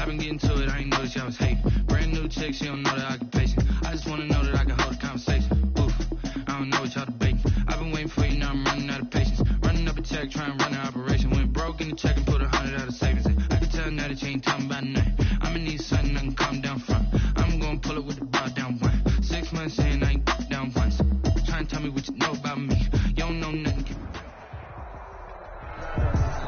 been getting to it, I ain't noticed y'all was hating. Brand new chick, she don't know that I can pace it. I just wanna know that I can hold a conversation. Oof, I don't know what y'all debating. I've been waiting for you, now I'm running out of patience. Running up a check, trying to run an operation. Went broke in the check and put 100 out of savings. I can tell now that you ain't talking about nothing. I'ma need something I can calm down from. I'm gonna pull it with the bar down one. 6 months in, I ain't down once. Try and tell me what you know about me. You don't know nothing.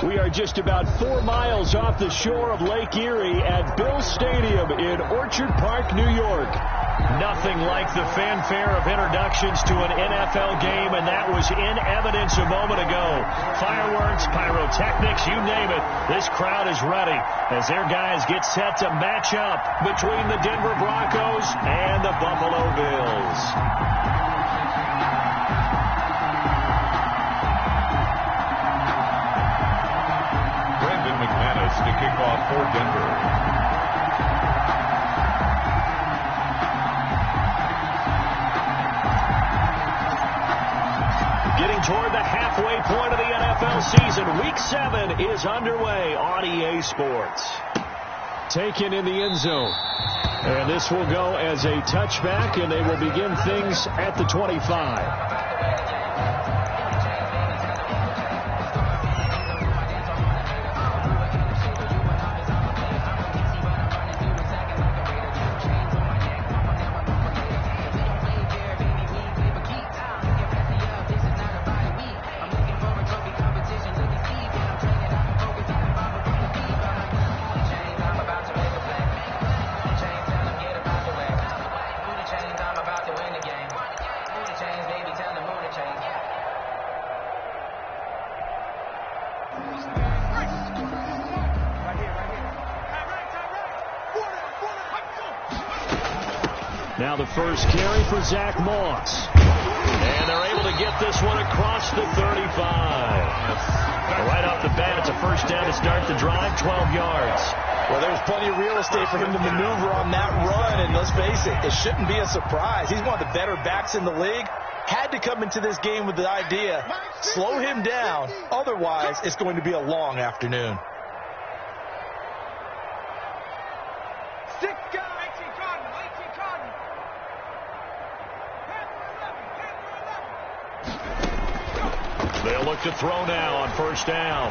We are just about 4 miles off the shore of Lake Erie at Bill Stadium in Orchard Park, New York. Nothing like the fanfare of introductions to an NFL game, and that was in evidence a moment ago. Fireworks, pyrotechnics, you name it. This crowd is ready as their guys get set to match up between the Denver Broncos and the Buffalo Bills. To kick off for Denver. Getting toward the halfway point of the NFL season. Week 7 is underway on EA Sports. Taken in the end zone. And this will go as a touchback, and they will begin things at the 25. Now the first carry for Zach Moss. And they're able to get this one across the 35. Right off the bat, it's a first down to start the drive, 12 yards. Well, there's plenty of real estate for him to maneuver on that run, and let's face it, it shouldn't be a surprise. He's one of the better backs in the league. Had to come into this game with the idea, slow him down, otherwise it's going to be a long afternoon. They'll look to throw now on first down.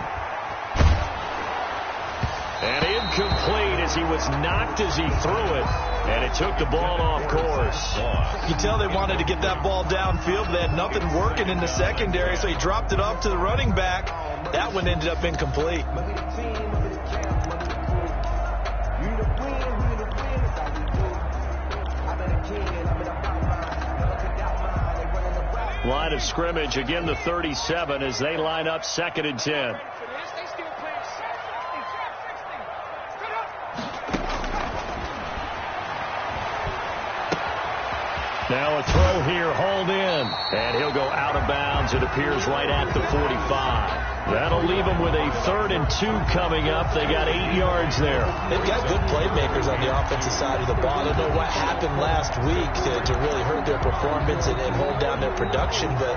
And incomplete as he was knocked as he threw it. And it took the ball off course. You tell they wanted to get that ball downfield. They had nothing working in the secondary, so he dropped it off to the running back. That one ended up incomplete. Line of scrimmage, again the 37 as they line up 2nd and 10. Now a throw here, hauled in. And he'll go out of bounds, it appears, right at the 45. That'll leave them with a 3rd and 2 coming up. They got 8 yards there. They've got good playmakers on the offensive side of the ball. I don't know what happened last week to really hurt their performance and hold down their production, but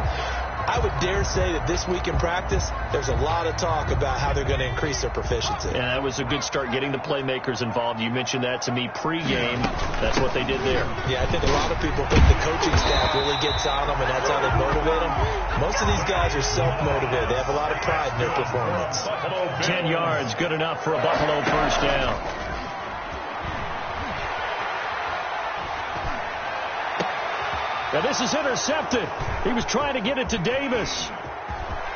I would dare say that this week in practice, there's a lot of talk about how they're going to increase their proficiency. And that was a good start, getting the playmakers involved. You mentioned that to me pregame. That's what they did there. Yeah, I think a lot of people think the coaching staff really gets on them, and that's how they motivate them. Most of these guys are self-motivated. They have a lot of pride in their performance. 10 yards, good enough for a Buffalo first down. Now this is intercepted. He was trying to get it to Davis.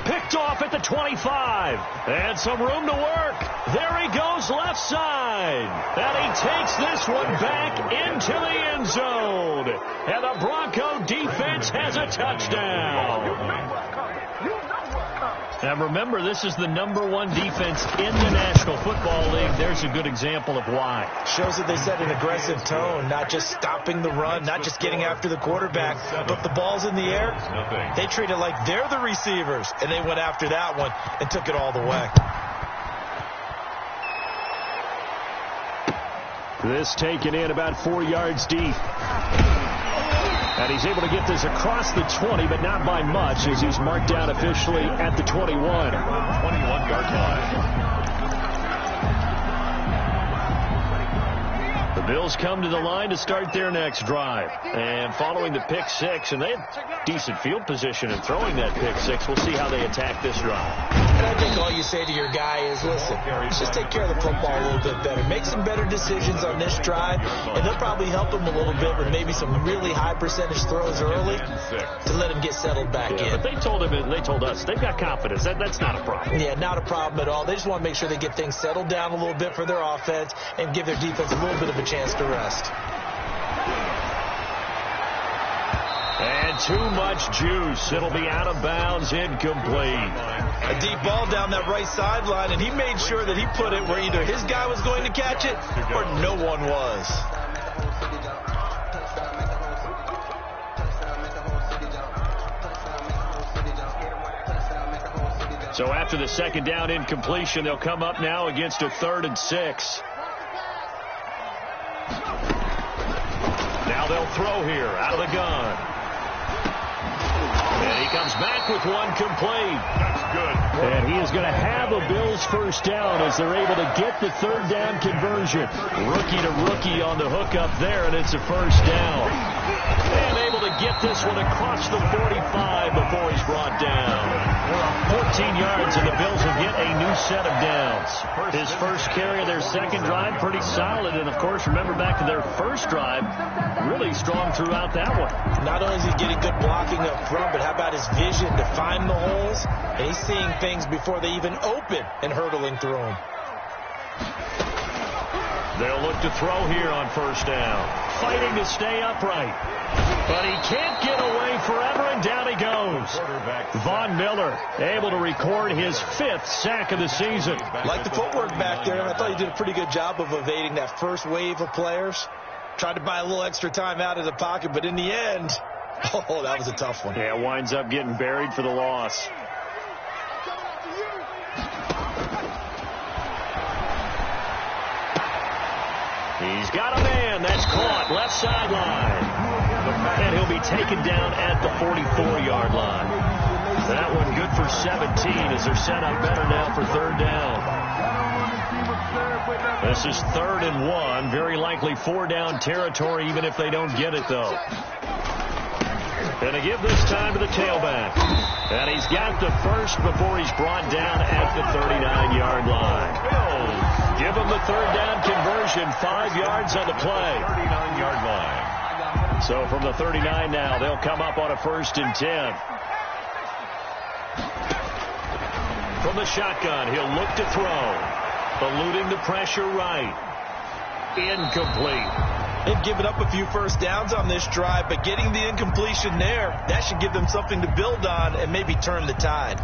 Picked off at the 25. And some room to work. There he goes, left side. And he takes this one back into the end zone. And the Bronco defense has a touchdown. Now remember, this is the #1 defense in the National Football League. There's a good example of why. Shows that they set an aggressive tone, not just stopping the run, not just getting after the quarterback, but the ball's in the air. They treat it like they're the receivers, and they went after that one and took it all the way. This taken in about 4 yards deep. And he's able to get this across the 20, but not by much, as he's marked down officially at the 21. 21-yard line. Bills come to the line to start their next drive. And following the pick six, and they had decent field position in throwing that pick six. We'll see how they attack this drive. And I think all you say to your guy is, listen, just take care of the football a little bit better. Make some better decisions on this drive, and they'll probably help him a little bit with maybe some really high percentage throws early to let him get settled back in. But they told us, they've got confidence. That's not a problem. Yeah, not a problem at all. They just want to make sure they get things settled down a little bit for their offense and give their defense a little bit of a chance to rest. And too much juice. It'll be out of bounds, incomplete. A deep ball down that right sideline, and he made sure that he put it where either his guy was going to catch it or no one was. So after the second down incompletion, they'll come up now against a 3rd and 6. Now they'll throw here out of the gun. And he comes back with one complete. That's good. And he is going to have a Bills first down as they're able to get the 3rd down conversion. Rookie to rookie on the hook up there, and it's a first down. And able to get this one across the 45 before he's brought down. 14 yards, and the Bills will get a new set of downs. His first carry of their second drive, pretty solid. And, of course, remember back to their first drive, really strong throughout that one. Not only is he getting good blocking up front, but how about his vision to find the holes? And he's seeing things before they even open and hurtling through them. They'll look to throw here on first down. Fighting to stay upright. But he can't get away forever, and down he goes. Von Miller able to record his 5th sack of the season. Like the footwork back there, and I thought he did a pretty good job of evading that first wave of players. Tried to buy a little extra time out of the pocket, but in the end, oh, that was a tough one. Yeah, winds up getting buried for the loss. He's got a man. That's caught. Left sideline. And he'll be taken down at the 44-yard line. That one good for 17 as they're set up better now for 3rd down. This is 3rd and 1. Very likely 4-down territory even if they don't get it, though. And to give this time to the tailback. And he's got the first before he's brought down at the 39-yard line. Give him the 3rd down conversion. 5 yards on the play. 39-yard line. So from the 39 now, they'll come up on a 1st and 10. From the shotgun, he'll look to throw. Eluding the pressure right. Incomplete. They've given up a few first downs on this drive, but getting the incompletion there, that should give them something to build on and maybe turn the tide.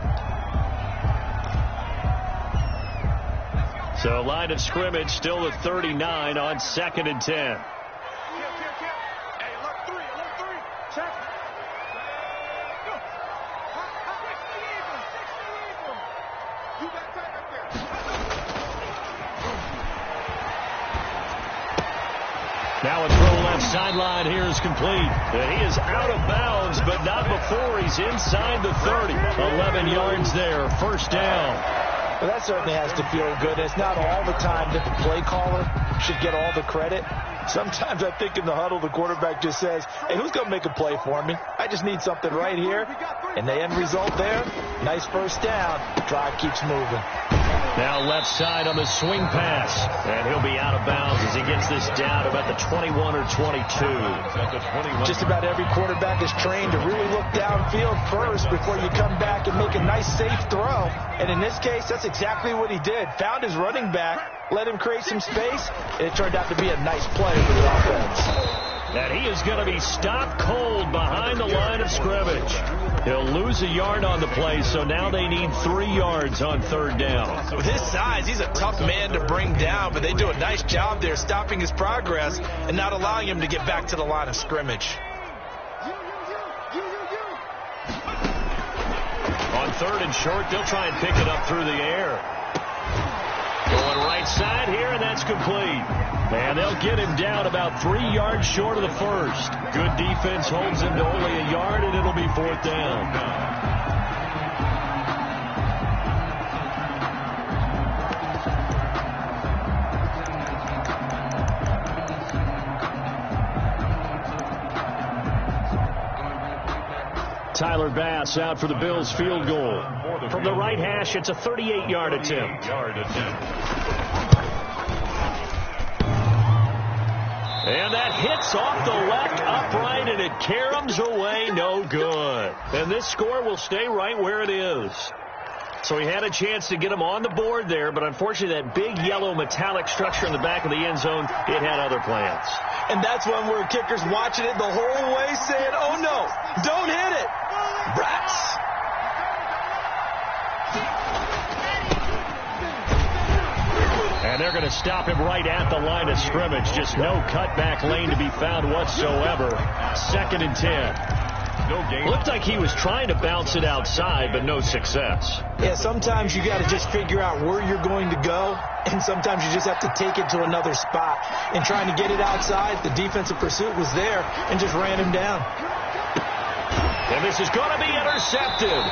So line of scrimmage still at 39 on 2nd and 10. Now a throw left sideline here is complete. And he is out of bounds, but not before he's inside the 30. 11 yards there, first down. Well, that certainly has to feel good. It's not all the time that the play caller should get all the credit. Sometimes I think in the huddle, the quarterback just says, hey, who's going to make a play for me? I just need something right here. And the end result there, nice first down. The drive keeps moving. Now left side on the swing pass. And he'll be out of bounds as he gets this down about the 21 or 22. Just about every quarterback is trained to really look downfield first before you come back and make a nice, safe throw. And in this case, that's exactly what he did. Found his running back, let him create some space, and it turned out to be a nice play for the offense. And he is going to be stopped cold behind the line of scrimmage. He'll lose a yard on the play, so now they need 3 yards on 3rd down. With his size, he's a tough man to bring down, but they do a nice job there stopping his progress and not allowing him to get back to the line of scrimmage. On 3rd and short, they'll try and pick it up through the air. Going right side here, and that's complete. And they'll get him down about 3 yards short of the first. Good defense holds him to only a yard, and it'll be 4th down. Tyler Bass out for the Bills field goal. From the right hash, it's a 38-yard attempt. And that hits off the left upright, and it caroms away, no good. And this score will stay right where it is. So he had a chance to get him on the board there, but unfortunately that big yellow metallic structure in the back of the end zone, it had other plans. And that's when we're kickers watching it the whole way saying, oh no, don't hit it. Rats. And they're going to stop him right at the line of scrimmage. Just no cutback lane to be found whatsoever. 2nd and 10. Looked like he was trying to bounce it outside, but no success. Yeah, sometimes you got to just figure out where you're going to go, and sometimes you just have to take it to another spot. And trying to get it outside, the defensive pursuit was there and just ran him down. And this is going to be intercepted.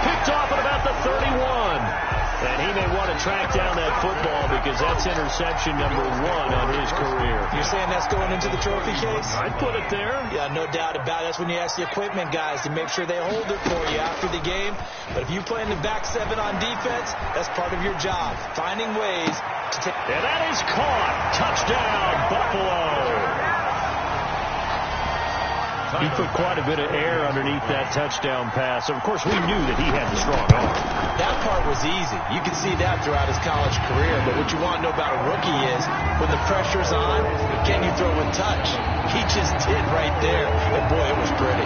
Picked off at about the 31. And he may want to track down that football because that's interception number 1 on his career. You're saying that's going into the trophy case? I'd put it there. Yeah, no doubt about it. That's when you ask the equipment guys to make sure they hold it for you after the game. But if you play in the back 7 on defense, that's part of your job. Finding ways to take... And that is caught. Touchdown, Buffalo. He put quite a bit of air underneath that touchdown pass. Of course, we knew that he had the strong arm. That part was easy. You can see that throughout his college career. But what you want to know about a rookie is when the pressure's on, can you throw with touch? He just did right there. And, boy, it was pretty.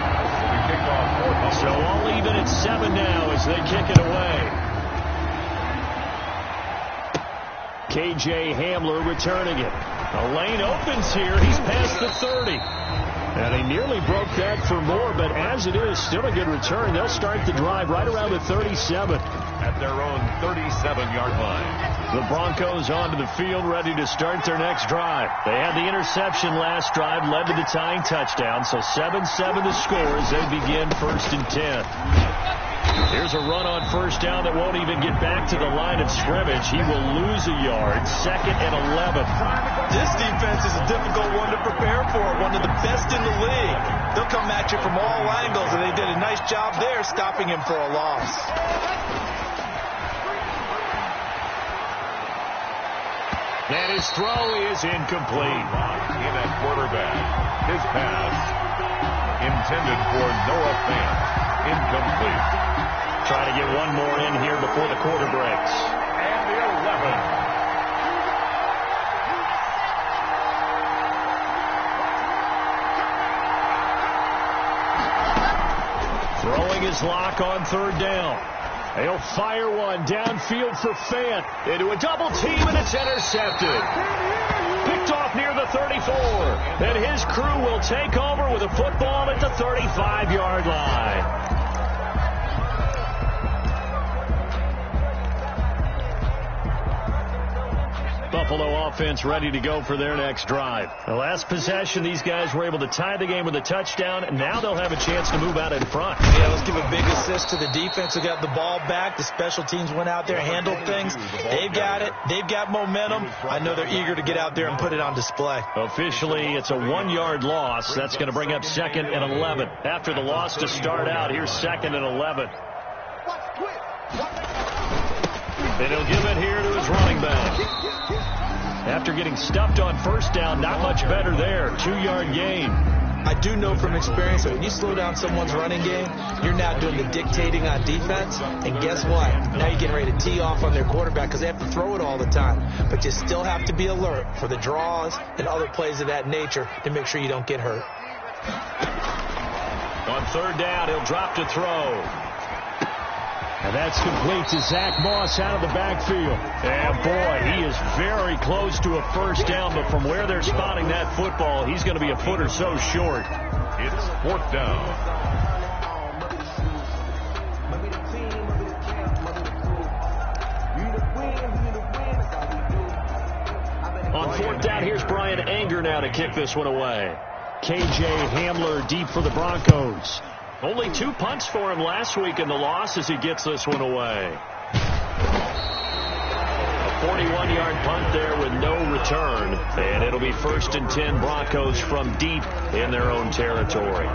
So all even at 7 now as they kick it away. K.J. Hamler returning it. A lane opens here. He's past the 30. And he nearly broke that for more, but as it is, still a good return. They'll start the drive right around the 37. At their own 37-yard line. The Broncos onto the field, ready to start their next drive. They had the interception last drive, led to the tying touchdown, so 7-7 the score as they begin 1st and 10. Here's a run on 1st down that won't even get back to the line of scrimmage. He will lose a yard. 2nd and 11. This defense is a difficult one to prepare for. One of the best in the league. They'll come at you from all angles, and they did a nice job there stopping him for a loss. And his throw is incomplete. In at quarterback. His pass intended for Noah Fant. Incomplete. Try to get one more in here before the quarter breaks. And the 11. Throwing his lock on 3rd down. They'll fire one downfield for Fant. Into a double team, and it's intercepted. Picked off near the 34. And his crew will take over with a football at the 35-yard line. Buffalo offense ready to go for their next drive. The last possession, these guys were able to tie the game with a touchdown, and now they'll have a chance to move out in front. Yeah, let's give a big assist to the defense who got the ball back. The special teams went out there, handled things. They've got it. They've got momentum. I know they're eager to get out there and put it on display. Officially, it's a 1-yard loss. That's going to bring up 2nd and 11. After the loss to start out, here's 2nd and 11. And he'll give it here to his running back. After getting stuffed on 1st down, not much better there. 2-yard gain. I do know from experience that when you slow down someone's running game, you're now doing the dictating on defense. And guess what? Now you're getting ready to tee off on their quarterback because they have to throw it all the time. But you still have to be alert for the draws and other plays of that nature to make sure you don't get hurt. On 3rd down, he'll drop to throw. And that's complete to Zach Moss out of the backfield. And, boy, he is very close to a 1st down, but from where they're spotting that football, he's going to be a foot or so short. It's 4th down. On 4th down, here's Brian Anger now to kick this one away. K.J. Hamler deep for the Broncos. Only 2 punts for him last week in the loss as he gets this one away. A 41-yard punt there with no return. And it'll be 1st and 10 Broncos from deep in their own territory.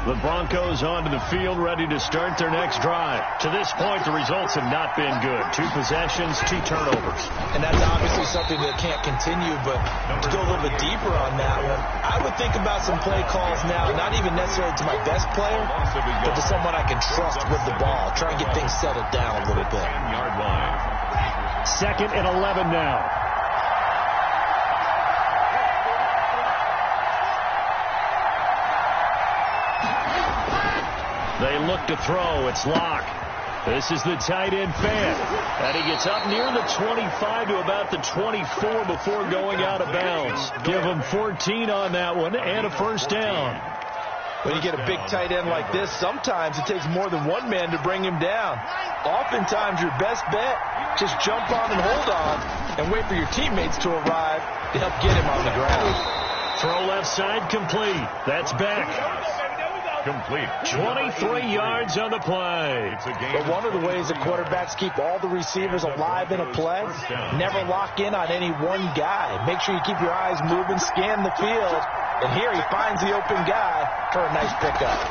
The Broncos onto the field, ready to start their next drive. To this point, the results have not been good. 2 possessions, 2 turnovers. And that's obviously something that can't continue, but to go a little bit deeper on that one, I would think about some play calls now, not even necessarily to my best player, but to someone I can trust with the ball. Try and get things settled down a little bit. 10-yard line. 2nd and 11 now. They look to throw. It's Locke. This is the tight end fan. And he gets up near the 25 to about the 24 before going out of bounds. Give him 14 on that one and a first down. When you get a big tight end like this, sometimes it takes more than one man to bring him down. Oftentimes your best bet, just jump on and hold on and wait for your teammates to arrive to help get him on the ground. Throw left side complete. That's back. Complete. 23 yards on the play. But one of the ways that quarterbacks keep all the receivers alive in a play, never lock in on any one guy. Make sure you keep your eyes moving, scan the field. And here he finds the open guy for a nice pickup.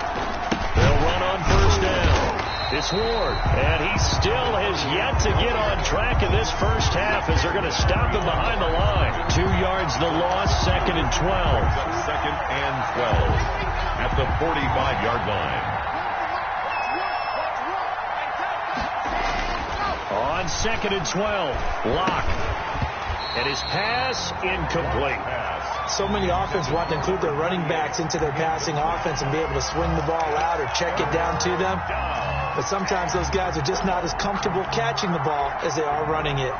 They'll run on first down. It's Ward, and he still has yet to get on track in this first half as they're going to stop him behind the line. 2 yards the loss, 2nd and 12. 2nd and 12 at the 45-yard line. On 2nd and 12, Locke. And his pass incomplete. So many offenses want to include their running backs into their passing offense and be able to swing the ball out or check it down to them. But sometimes those guys are just not as comfortable catching the ball as they are running it.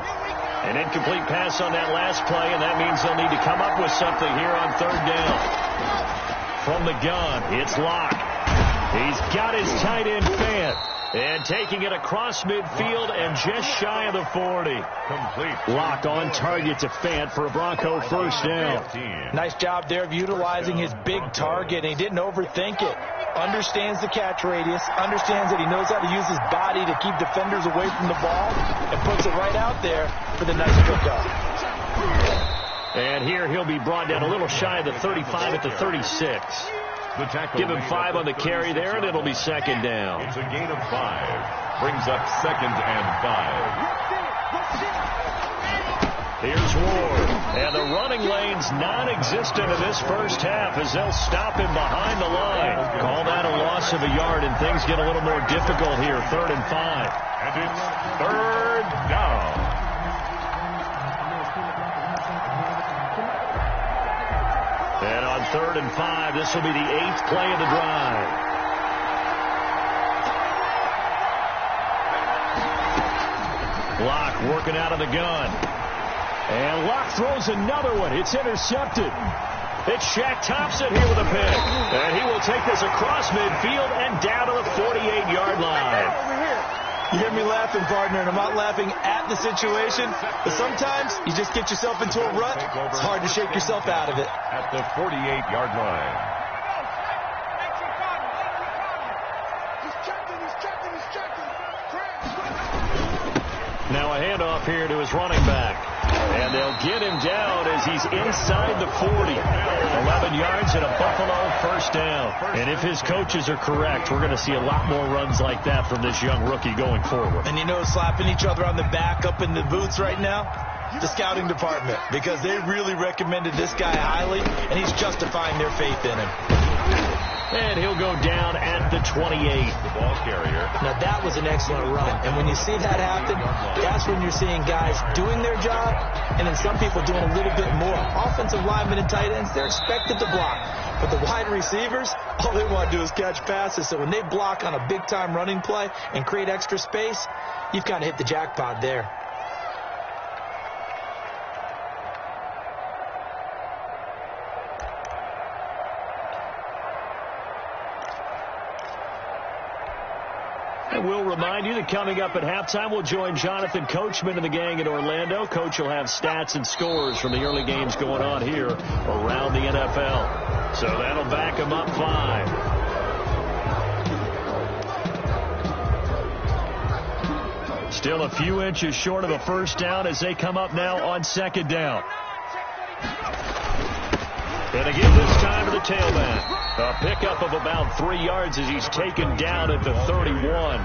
An incomplete pass on that last play, and that means they'll need to come up with something here on 3rd down. From the gun, it's Locke. He's got his tight end fan. And taking it across midfield and just shy of the 40. Complete. Locke on target to Fant for a Bronco first down. Nice job there of utilizing his big target. And he didn't overthink it. Understands the catch radius. Understands that he knows how to use his body to keep defenders away from the ball. And puts it right out there for the nice pickup. And here he'll be brought down a little shy of the 35 at the 36. Give him 5 on the carry there, and it'll be 2nd down. It's a gain of 5. Brings up 2nd and 5. Here's Ward. And the running lane's non-existent in this first half as they'll stop him behind the line. Call that a loss of a yard, and things get a little more difficult here. 3rd and 5. And it's 3rd down. And on 3rd and 5, this will be the 8th play of the drive. Locke working out of the gun. And Locke throws another one. It's intercepted. It's Shaq Thompson here with a pick. And he will take this across midfield and down to the 48-yard line. You hear me laughing, partner, and I'm not laughing at the situation, but sometimes you just get yourself into a rut. It's hard to shake yourself out of it. At the 48-yard line. Now a handoff here to his running back. And they'll get him down as he's inside the 40. 11 yards and a Buffalo first down. And if his coaches are correct, we're going to see a lot more runs like that from this young rookie going forward. And you know, slapping each other on the back up in the booths right now? The scouting department. Because they really recommended this guy highly, and he's justifying their faith in him. And he'll go down at the 28. The ball carrier. Now, that was an excellent run. And when you see that happen, that's when you're seeing guys doing their job, and then some people doing a little bit more. Offensive linemen and tight ends, they're expected to block. But the wide receivers, all they want to do is catch passes. So when they block on a big-time running play and create extra space, you've kind of hit the jackpot there. And we'll remind you that coming up at halftime, we'll join Jonathan Coachman and the gang in Orlando. Coach will have stats and scores from the early games going on here around the NFL. So that'll back him up 5. Still a few inches short of a first down as they come up now on 2nd down. And again this time to the the tailback. A pickup of about 3 yards as he's taken down at the 31.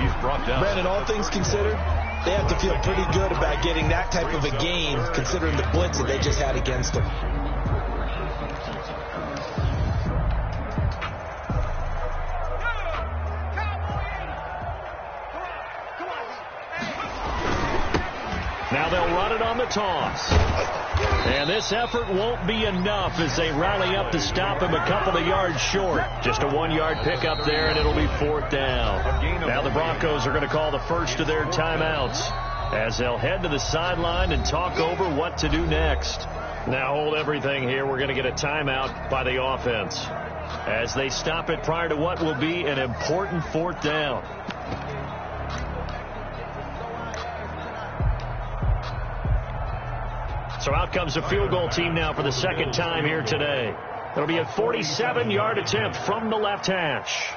He's brought down. Brandon, all things considered, they have to feel pretty good about getting that type of a gain, considering the blitz that they just had against them. Now they'll run it on the toss. And this effort won't be enough as they rally up to stop him a couple of yards short. Just a 1-yard pickup there, and it'll be 4th down. Now the Broncos are going to call the first of their timeouts as they'll head to the sideline and talk over what to do next. Now hold everything here. We're going to get a timeout by the offense as they stop it prior to what will be an important 4th down. So out comes the field goal team now for the second time here today. It'll be a 47-yard attempt from the left hash.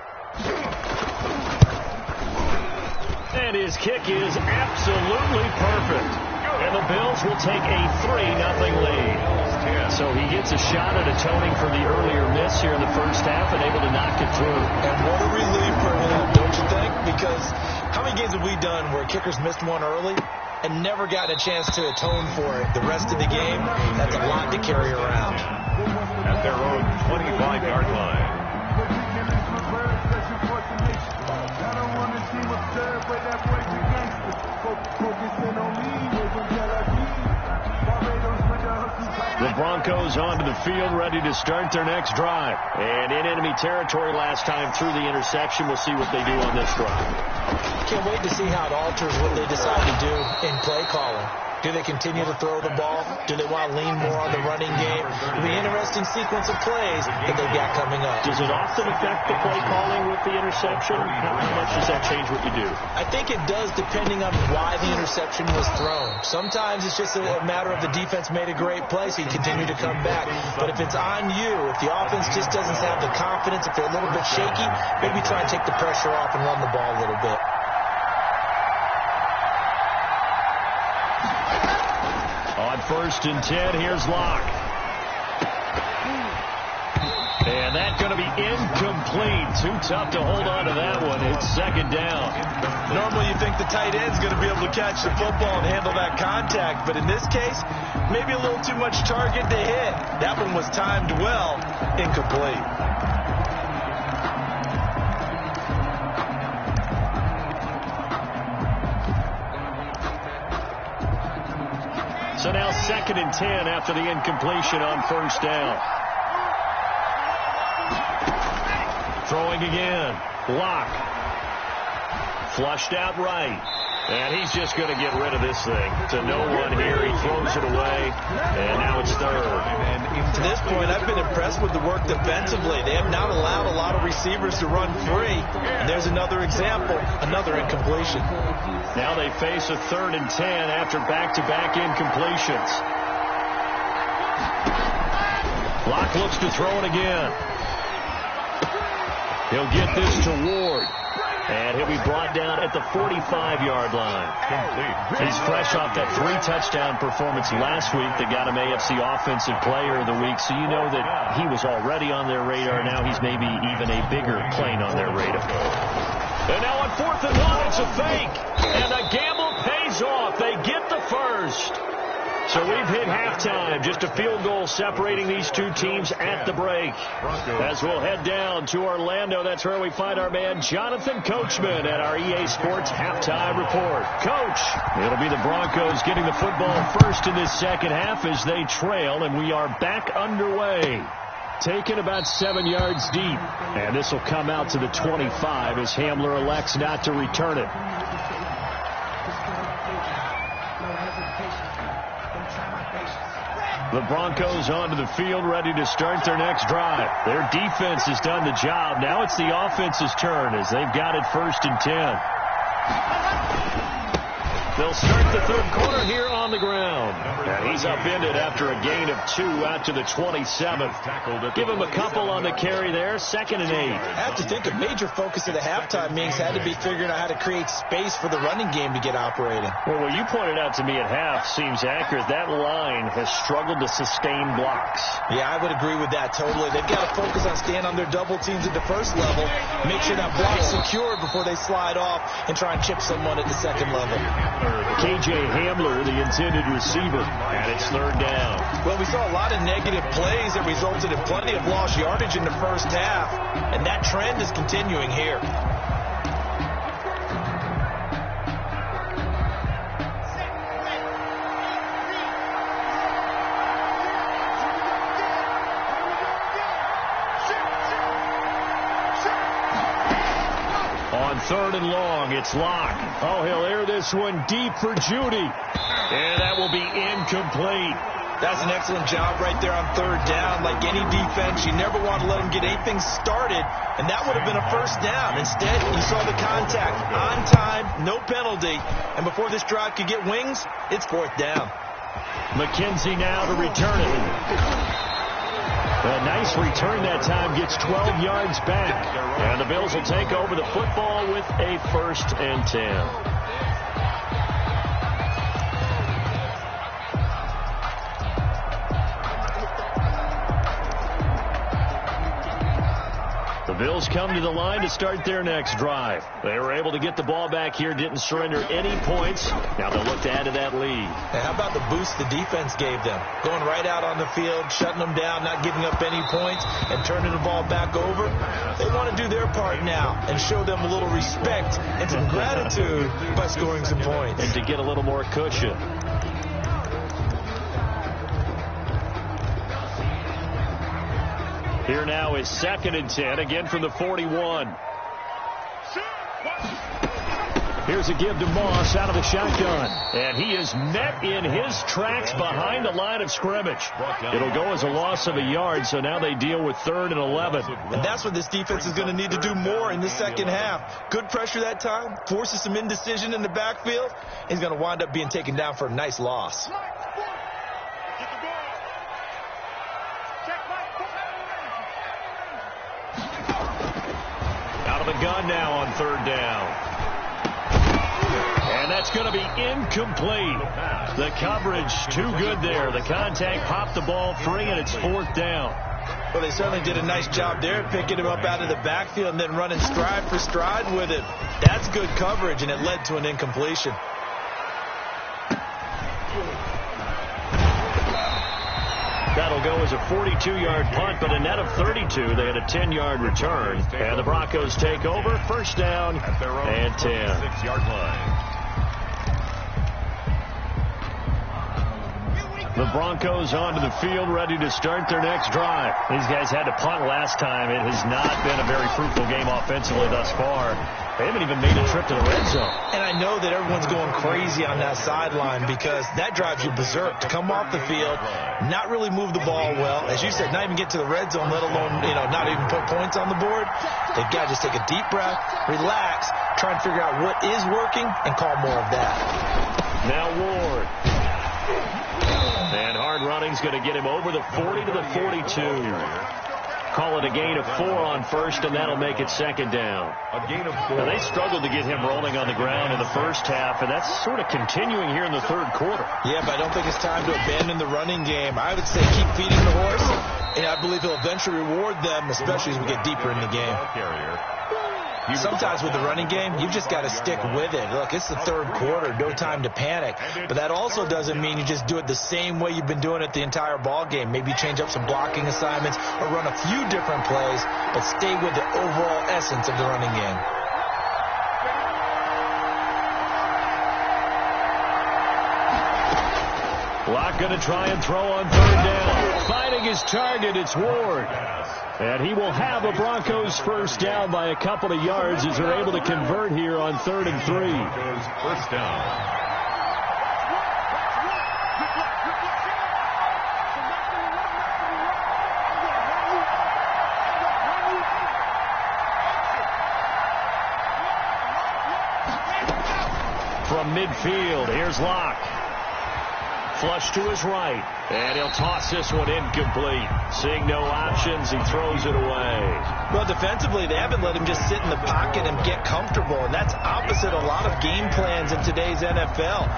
And his kick is absolutely perfect. And the Bills will take a 3-0 lead. So he gets a shot at atoning for the earlier miss here in the first half and able to knock it through. And what a relief for him, don't you think? Because how many games have we done where kickers missed one early and never gotten a chance to atone for it the rest of the game? That's a lot to carry around. At their own 25-yard line. The Broncos onto the field, ready to start their next drive. And in enemy territory last time through the interception. We'll see what they do on this drive. Can't wait to see how it alters what they decide to do in play calling. Do they continue to throw the ball? Do they want to lean more on the running game? It'll be an interesting sequence of plays that they've got coming up. Does it often affect the play calling with the interception? How much does that change what you do? I think it does, depending on why the interception was thrown. Sometimes it's just a matter of the defense made a great play, so you continue to come back. But if it's on you, if the offense just doesn't have the confidence, if they're a little bit shaky, maybe try and take the pressure off and run the ball a little bit. On 1st and 10, here's Locke. And that's going to be incomplete. Too tough to hold on to that one. It's 2nd down. Normally you think the tight end's going to be able to catch the football and handle that contact, but in this case, maybe a little too much target to hit. That one was timed well. Incomplete. So now 2nd and 10 after the incompletion on 1st down. Throwing again. Locke. Flushed out right. And he's just going to get rid of this thing. To no one here. He throws it away. And now it's 3rd. And to this point, I've been impressed with the work defensively. They have not allowed a lot of receivers to run free. And there's another example. Another incompletion. Now they face a 3rd and 10 after back-to-back incompletions. Locke looks to throw it again. He'll get this to Ward. And he'll be brought down at the 45-yard line. He's fresh off that 3-touchdown performance last week that got him AFC Offensive Player of the Week. So you know that he was already on their radar. Now he's maybe even a bigger plane on their radar. And now on 4th and 1, it's a fake. And the gamble pays off. They get the first. So we've hit halftime. Just a field goal separating these two teams at the break. As we'll head down to Orlando, that's where we find our man Jonathan Coachman at our EA Sports Halftime Report. Coach, it'll be the Broncos getting the football first in this second half as they trail, and we are back underway. Taken about 7 yards deep. And this will come out to the 25 as Hamler elects not to return it. The Broncos onto the field, ready to start their next drive. Their defense has done the job. Now it's the offense's turn as they've got it 1st and 10. They'll start the 3rd quarter here on on the ground. And he's upended after a gain of 2 out to the 27. Give him a couple on the carry there. 2nd and 8. I have to think a major focus of the halftime meetings had to be figuring out how to create space for the running game to get operating. Well, what you pointed out to me at half seems accurate. That line has struggled to sustain blocks. Yeah, I would agree with that totally. They've got to focus on staying on their double teams at the first level, make sure that block's secured before they slide off and try and chip someone at the second level. KJ Hamler, the intended receiver, and it's 3rd down. Well, we saw a lot of negative plays that resulted in plenty of lost yardage in the first half, and that trend is continuing here. On 3rd and long, it's Locke. Oh, he'll air this one deep for Judy. And that will be incomplete. That's an excellent job right there on 3rd down. Like any defense, you never want to let them get anything started, and that would have been a first down. Instead, you saw the contact on time, no penalty, and before this drive could get wings, it's 4th down. McKenzie now to return it. A nice return that time, gets 12 yards back. And the Bills will take over the football with a 1st and 10. The Bills come to the line to start their next drive. They were able to get the ball back here, didn't surrender any points. Now they'll look to add to that lead. And how about the boost the defense gave them? Going right out on the field, shutting them down, not giving up any points, and turning the ball back over. They want to do their part now and show them a little respect and some gratitude by scoring some points. And to get a little more cushion. Here now is 2nd and 10, again from the 41. Here's a give to Moss out of the shotgun. And he is met in his tracks behind the line of scrimmage. It'll go as a loss of a yard, so now they deal with 3rd and 11. And that's what this defense is going to need to do more in the second half. Good pressure that time, forces some indecision in the backfield. He's going to wind up being taken down for a nice loss. Out of the gun now on 3rd down. And that's going to be incomplete. The coverage too good there. The contact popped the ball free, and it's 4th down. Well, they certainly did a nice job there, picking him up out of the backfield and then running stride for stride with it. That's good coverage, and it led to an incompletion. That'll go as a 42-yard punt, but a net of 32. They had a 10-yard return. And the Broncos take over. 1st down and 10. 6-yard line. The Broncos onto the field, ready to start their next drive. These guys had to punt last time. It has not been a very fruitful game offensively thus far. They haven't even made a trip to the red zone. And I know that everyone's going crazy on that sideline because that drives you berserk to come off the field, not really move the ball well. As you said, not even get to the red zone, let alone, not even put points on the board. They've got to just take a deep breath, relax, try and figure out what is working, and call more of that. Now Ward. And hard running's going to get him over the 40 to the 42. Call it a gain of 4 on 1st, and that'll make it 2nd down. A gain of 4. Now, they struggled to get him rolling on the ground in the first half, and that's sort of continuing here in the 3rd quarter. Yeah, but I don't think it's time to abandon the running game. I would say keep feeding the horse, and I believe he'll eventually reward them, especially as we get deeper in the game. Sometimes with the running game, you've just got to stick with it. Look, it's the 3rd quarter, no time to panic. But that also doesn't mean you just do it the same way you've been doing it the entire ball game. Maybe change up some blocking assignments or run a few different plays, but stay with the overall essence of the running game. Locke going to try and throw on 3rd down. Finding his target, it's Ward. And he will have a Broncos 1st down by a couple of yards as they're able to convert here on 3rd and 3. 1st down. From midfield, here's Locke. flush to his right. And he'll toss this one incomplete. Seeing no options, he throws it away. Well, defensively, they haven't let him just sit in the pocket and get comfortable, and that's opposite a lot of game plans in today's NFL.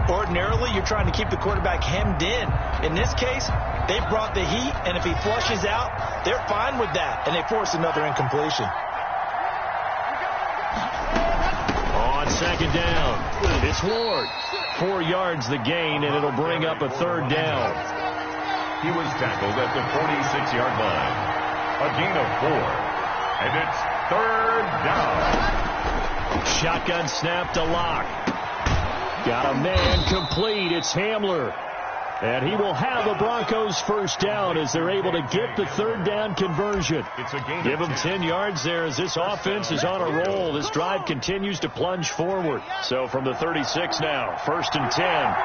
Ordinarily, you're trying to keep the quarterback hemmed in. In this case, they brought the heat, and if he flushes out, they're fine with that, and they force another incompletion. On second down, it's Ward. 4 yards the gain, and it'll bring up a third down. He was tackled at the 46-yard line. A gain of 4. And it's third down. Shotgun snap to Locke. Got a man complete. It's Hamler. And he will have the Broncos first down as they're able to get the third down conversion. Give them 10 yards there as this offense is on a roll. This drive continues to plunge forward. So from the 36 now, 1st and 10.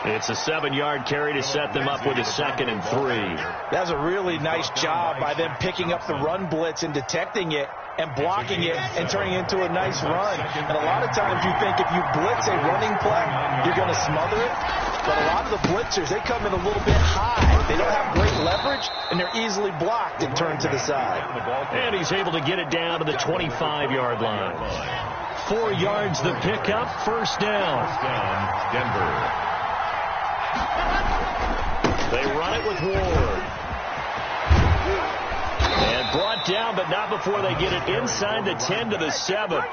It's a 7-yard carry to set them up with a 2nd and 3. That's a really nice job by them picking up the run blitz and detecting it and blocking it and turning it into a nice run. And a lot of times you think if you blitz a running play, you're going to smother it. But a lot of the blitzers, they come in a little bit high. They don't have great leverage, and they're easily blocked and turned to the side. And he's able to get it down to the 25-yard line. 4 yards the pickup, first down. Denver. They run it with Ward. And brought down, but not before they get it inside the 10 to the 7.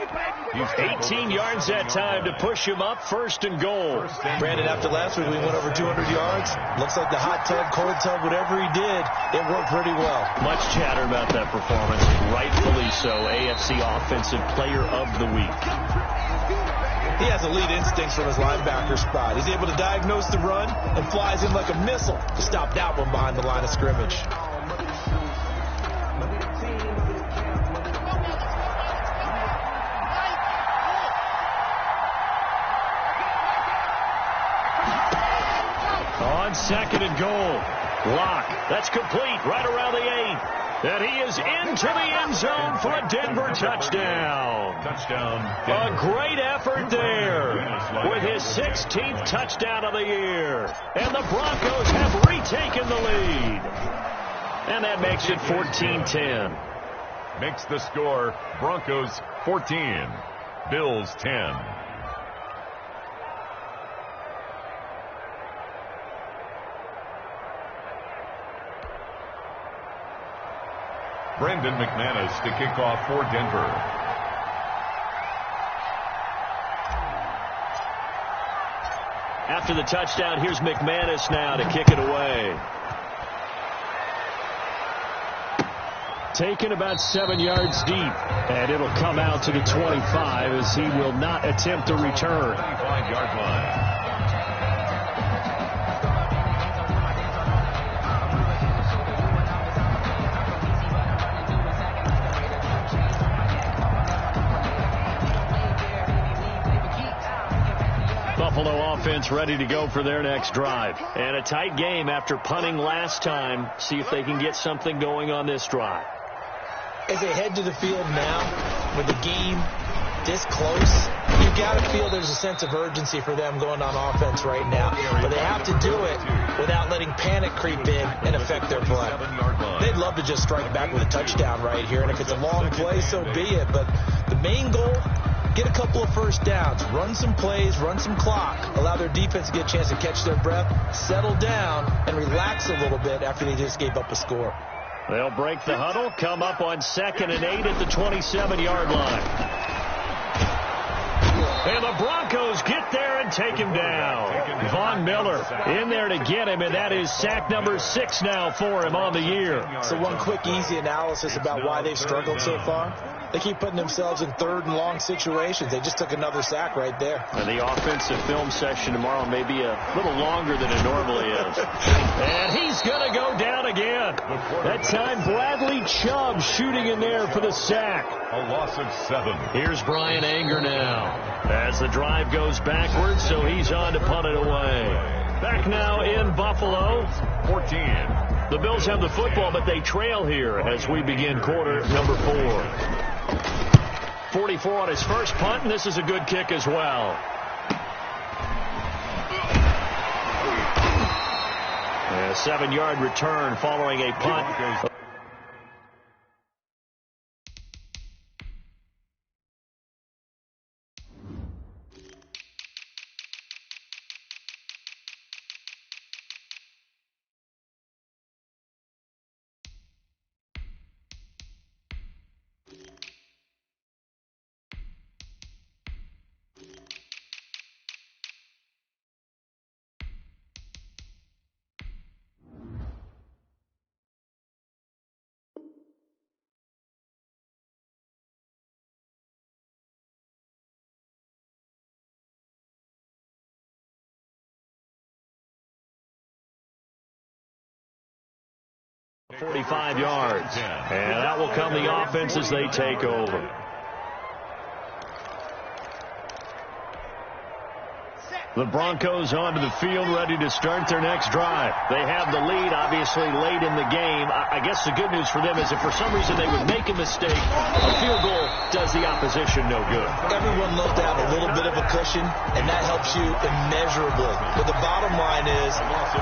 18 yards that time to push him up, 1st and goal. Brandon, after last week, we went over 200 yards. Looks like the hot tub, cold tub, whatever he did, it worked pretty well. Much chatter about that performance. Rightfully so. AFC Offensive Player of the Week. He has elite instincts from his linebacker spot. He's able to diagnose the run and flies in like a missile to stop that one behind the line of scrimmage. On 2nd and goal. Locke. That's complete right around the 8. And he is into the end zone for a Denver touchdown. Touchdown. A great effort there with his 16th touchdown of the year. And the Broncos have retaken the lead. And that makes it 14-10. Makes the score Broncos 14, Bills 10. Brendan McManus to kick off for Denver. After the touchdown, here's McManus now to kick it away. Taken about 7 yards deep, and it'll come out to the 25 as he will not attempt to return. 25-yard line. Buffalo offense ready to go for their next drive. And a tight game after punting last time. See if they can get something going on this drive. As they head to the field now, with the game this close, you've got to feel there's a sense of urgency for them going on offense right now. But they have to do it without letting panic creep in and affect their play. They'd love to just strike back with a touchdown right here. And if it's a long play, so be it. But the main goal, get a couple of first downs, run some plays, run some clock, allow their defense to get a chance to catch their breath, settle down, and relax a little bit after they just gave up a score. They'll break the huddle, come up on 2nd and 8 at the 27-yard line. And the Broncos get there and take him down. Von Miller in there to get him, and that is sack number 6 now for him on the year. So one quick, easy analysis about why they've struggled so far. They keep putting themselves in 3rd and long situations. They just took another sack right there. And the offensive film session tomorrow may be a little longer than it normally is. And he's going to go down again. That time, Bradley Chubb shooting in there for the sack. A loss of 7. Here's Brian Anger now as the drive goes backwards, so he's on to punt it away. Back now in Buffalo. 14. The Bills have the football, but they trail here as we begin quarter number 4. 44 on his first punt, and this is a good kick as well. A 7-yard return following a punt. $45 yards. And that will come the offense as they take over. The Broncos onto the field, ready to start their next drive. They have the lead, obviously, late in the game. I guess the good news for them is if for some reason they would make a mistake, a field goal does the opposition no good. Everyone loves to have a little bit of a cushion, and that helps you immeasurably. But the bottom line is,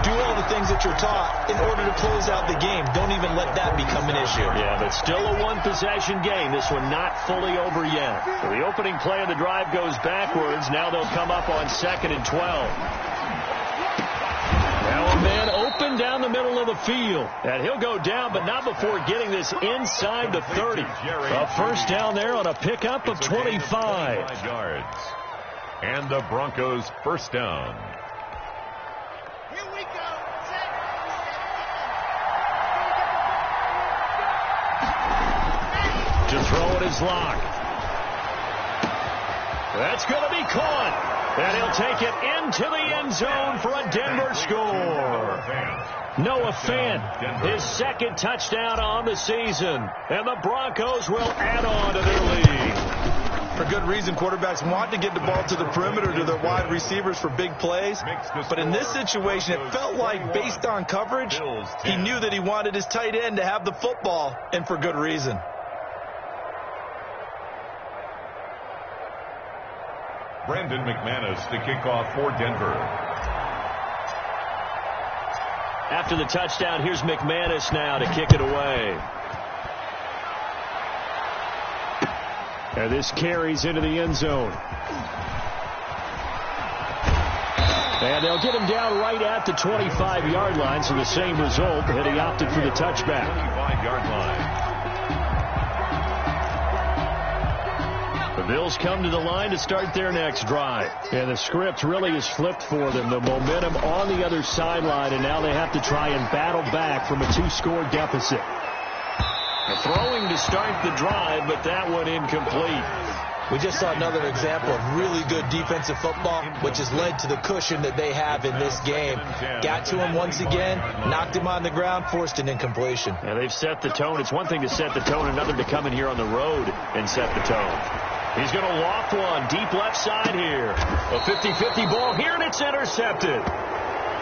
do all the things that you're taught in order to close out the game. Don't even let that become an issue. Yeah, but still a one-possession game. This one not fully over yet. So the opening play of the drive goes backwards. Now they'll come up on 2nd and 12. Now a man open down the middle of the field. And he'll go down, but not before getting this inside the 30. A first down there on a pickup of 25 yards. And the Broncos first down. Here we go. To throw it is Locke. That's going to be caught. And he'll take it into the end zone for a Denver score. Noah Fant, his second touchdown on the season. And the Broncos will add on to their lead. For good reason, quarterbacks want to get the ball to the perimeter to their wide receivers for big plays. But in this situation, it felt like based on coverage, he knew that he wanted his tight end to have the football, and for good reason. Brandon McManus to kick off for Denver. After the touchdown, here's McManus now to kick it away. And this carries into the end zone. And they'll get him down right at the 25-yard line, so the same result, and he opted for the touchback. 25-yard line. The Bills come to the line to start their next drive. And the script really is flipped for them. The momentum on the other sideline, and now they have to try and battle back from a 2-score deficit. Throwing to start the drive, but that one incomplete. We just saw another example of really good defensive football, which has led to the cushion that they have in this game. Got to him once again, knocked him on the ground, forced an incompletion. Yeah, they've set the tone. It's one thing to set the tone, another to come in here on the road and set the tone. He's going to loft one deep left side here. A 50-50 ball here, and it's intercepted.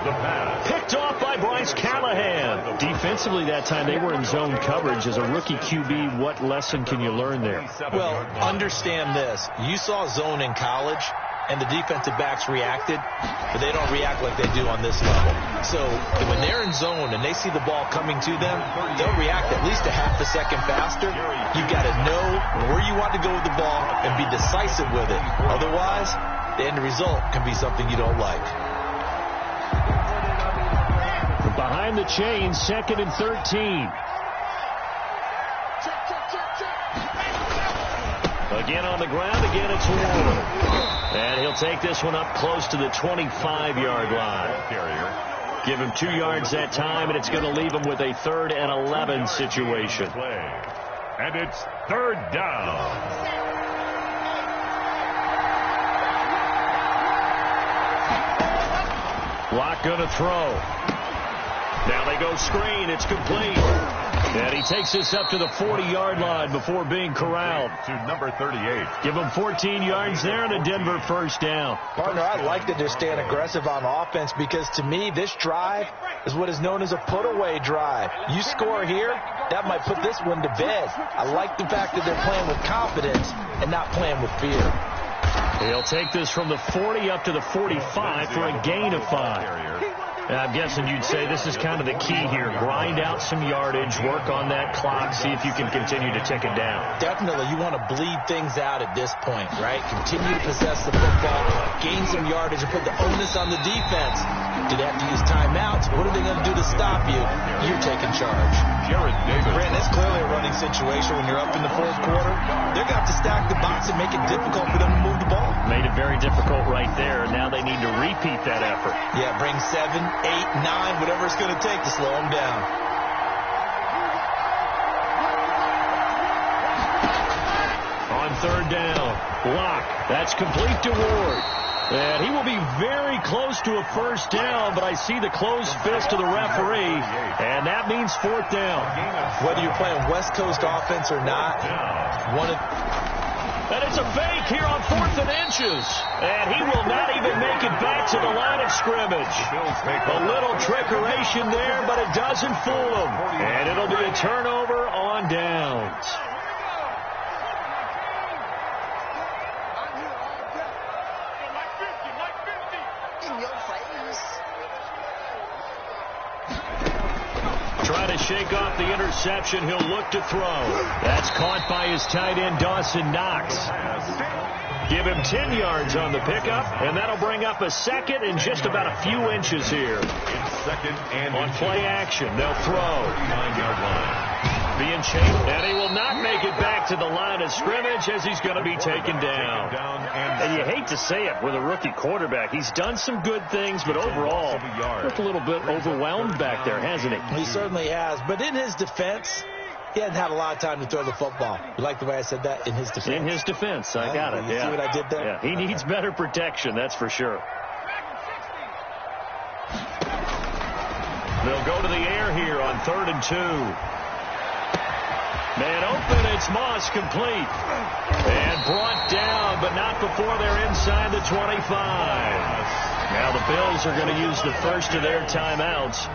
The pass. Picked off by Bryce Callahan. Defensively that time, they were in zone coverage. As a rookie QB, what lesson can you learn there? Well, understand this. You saw zone in college, and the defensive backs reacted, but they don't react like they do on this level. So when they're in zone and they see the ball coming to them, they'll react at least a half a second faster. You've got to know where you want to go with the ball and be decisive with it. Otherwise, the end result can be something you don't like. Behind the chains, 2nd and 13. Again on the ground, again it's Ward. And he'll take this one up close to the 25-yard line. Give him 2 yards that time, and it's going to leave him with a 3rd and 11 situation. And it's 3rd down. Locke going to throw. Now they go screen. It's complete. And he takes this up to the 40-yard line before being corralled. To number 38. Give him 14 yards there and a Denver first down. Partner, I like that they're staying aggressive on offense because, to me, this drive is what is known as a put-away drive. You score here, that might put this one to bed. I like the fact that they're playing with confidence and not playing with fear. He'll take this from the 40 up to the 45 for a gain of 5. I'm guessing you'd say this is kind of the key here. Grind out some yardage, work on that clock, see if you can continue to tick it down. Definitely, you want to bleed things out at this point, right? Continue to possess the football, gain some yardage, and put the onus on the defense. Do they have to use timeouts? What are they going to do to stop you? You're taking charge. Brandon, it's clearly a running situation when you're up in the fourth quarter. They're going to have to stack the box and make it difficult for them to move the ball. Made it very difficult right there. Now they need to repeat that effort. Yeah, bring 7, 8, 9, whatever it's going to take to slow them down. On third down, block. That's complete to Ward. And he will be very close to a first down, but I see the closed fist of the referee, and that means fourth down. Whether you're playing West Coast offense or not, and it's a fake here on 4th and inches. And he will not even make it back to the line of scrimmage. A little trickeration there, but it doesn't fool him. And it'll be a turnover on downs. Trying to shake off the interception. He'll look to throw. That's caught by his tight end, Dawson Knox. Give him 10 yards on the pickup, and that'll bring up a second and just about a few inches here. On play action, they'll throw. 9-yard line. Being chased, and he will not make it back to the line of scrimmage as he's going to be taken down. And you hate to say it with a rookie quarterback. He's done some good things, but overall, looked a little bit overwhelmed back there, hasn't he? He certainly has. But in his defense, he hadn't had a lot of time to throw the football. You like the way I said that? In his defense? In his defense. I got it. You see what I did there? Yeah, he needs better protection, that's for sure. They'll go to the air here on 3rd and 2. Man open, it's Moss, complete. And brought down, but not before they're inside the 25. Now the Bills are going to use the first of their timeouts.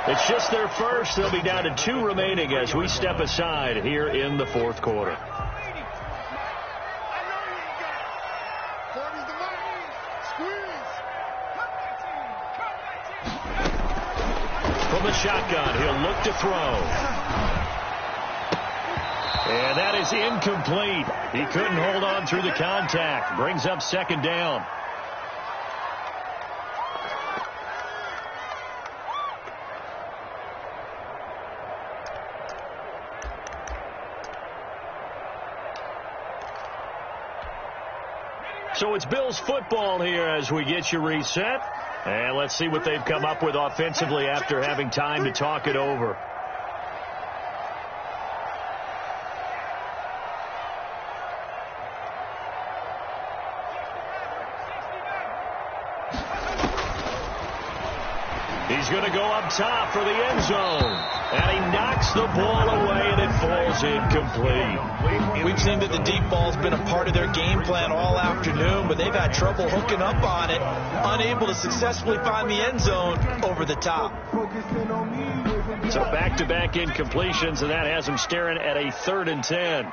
It's just their first. They'll be down to 2 remaining as we step aside here in the fourth quarter. From the shotgun, he'll look to throw. And that is incomplete. He couldn't hold on through the contact. Brings up second down. So it's Bills football here as we get you reset. And let's see what they've come up with offensively after having time to talk it over. He's going to go up top for the end zone. And he knocks the ball away, and it falls incomplete. We've seen that the deep ball's been a part of their game plan all afternoon, but they've had trouble hooking up on it, unable to successfully find the end zone over the top. So back-to-back incompletions, and that has them staring at a 3rd and 10.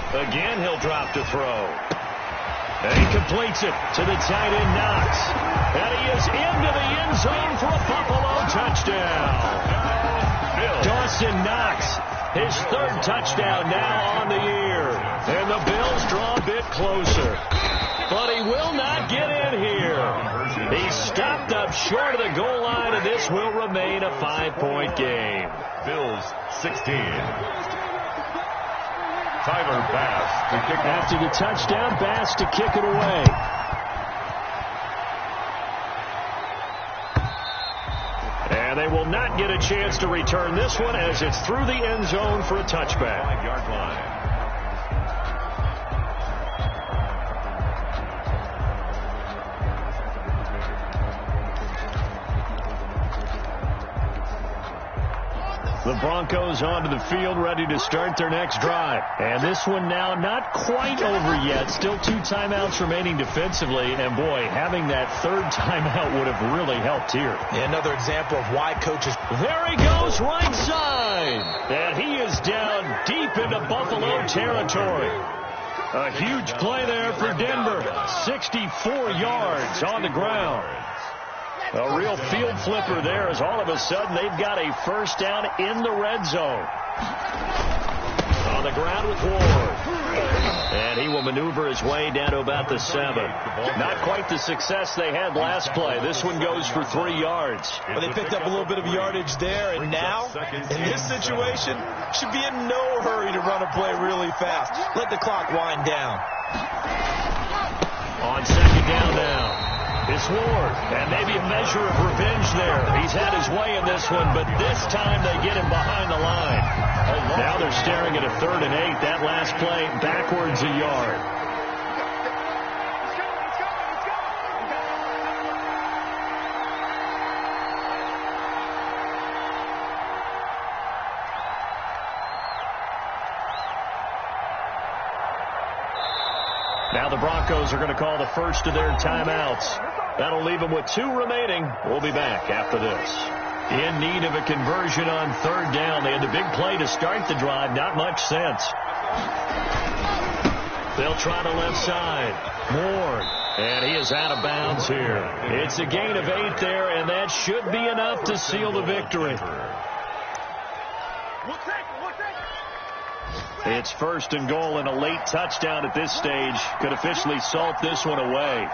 Again, he'll drop to throw. And he completes it to the tight end, Knox. And he is into the end zone for a Buffalo touchdown. Dawson Knox, his 3rd touchdown now on the year. And the Bills draw a bit closer. But he will not get in here. He stopped up short of the goal line, and this will remain a 5-point game. Bills 16. Tyler Bass to kick after the touchdown. Bass to kick it away. And they will not get a chance to return this one as it's through the end zone for a touchback. 5-yard line. The Broncos onto the field, ready to start their next drive. And this one now not quite over yet. Still 2 timeouts remaining defensively. And, boy, having that third timeout would have really helped here. Yeah, another example of why coaches... There he goes, right side. And he is down deep into Buffalo territory. A huge play there for Denver. 64 yards on the ground. A real field flipper there as all of a sudden they've got a first down in the red zone. On the ground with Ward. And he will maneuver his way down to about the 7. Not quite the success they had last play. This one goes for 3 yards. Well, they picked up a little bit of yardage there, and now, in this situation, should be in no hurry to run a play really fast. Let the clock wind down. On second down now. It's Ward, and maybe a measure of revenge there. He's had his way in this one, but this time they get him behind the line. Now they're staring at a 3rd and 8. That last play backwards a yard. Now the Broncos are going to call the first of their timeouts. That'll leave them with 2 remaining. We'll be back after this. In need of a conversion on 3rd down. They had the big play to start the drive. Not much sense. They'll try the left side. Ward. And he is out of bounds here. It's a gain of 8 there, and that should be enough to seal the victory. It's 1st and goal and a late touchdown at this stage. Could officially salt this one away.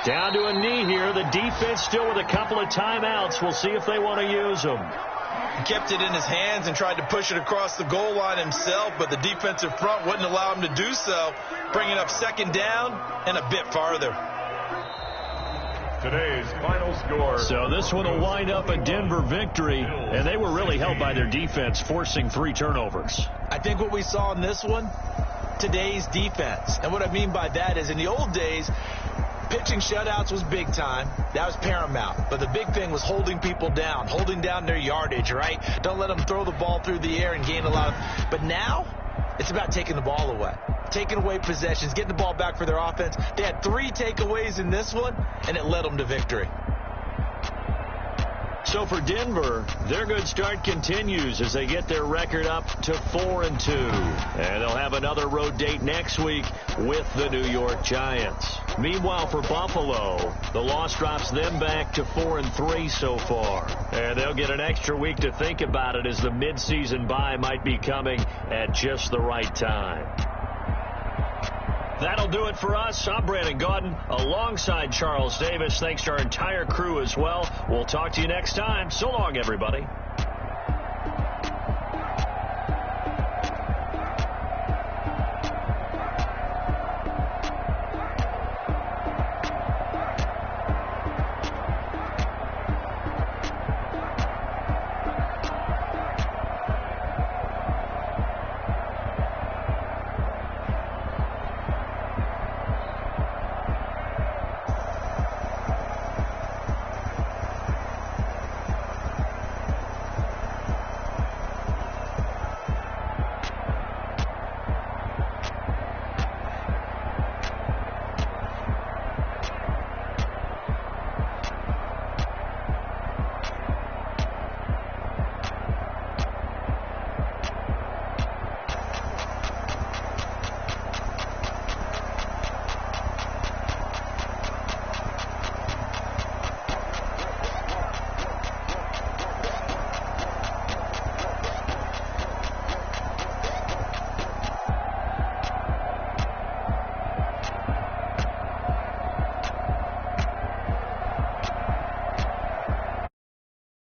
Down to a knee here. The defense still with a couple of timeouts. We'll see if they want to use them. He kept it in his hands and tried to push it across the goal line himself, but the defensive front wouldn't allow him to do so, bringing up 2nd down and a bit farther. Today's final score. So this one will wind up a Denver victory, and they were really helped by their defense, forcing 3 turnovers. I think what we saw in this one, today's defense. And what I mean by that is in the old days, pitching shutouts was big time. That was paramount. But the big thing was holding people down, holding down their yardage, right? Don't let them throw the ball through the air and gain a lot. But now, it's about taking the ball away. Taking away possessions, getting the ball back for their offense. They had 3 takeaways in this one, and it led them to victory. So for Denver, their good start continues as they get their record up to 4-2. And they'll have another road date next week with the New York Giants. Meanwhile, for Buffalo, the loss drops them back to 4-3 so far. And they'll get an extra week to think about it as the midseason bye might be coming at just the right time. That'll do it for us. I'm Brandon Gaudin alongside Charles Davis. Thanks to our entire crew as well. We'll talk to you next time. So long, everybody.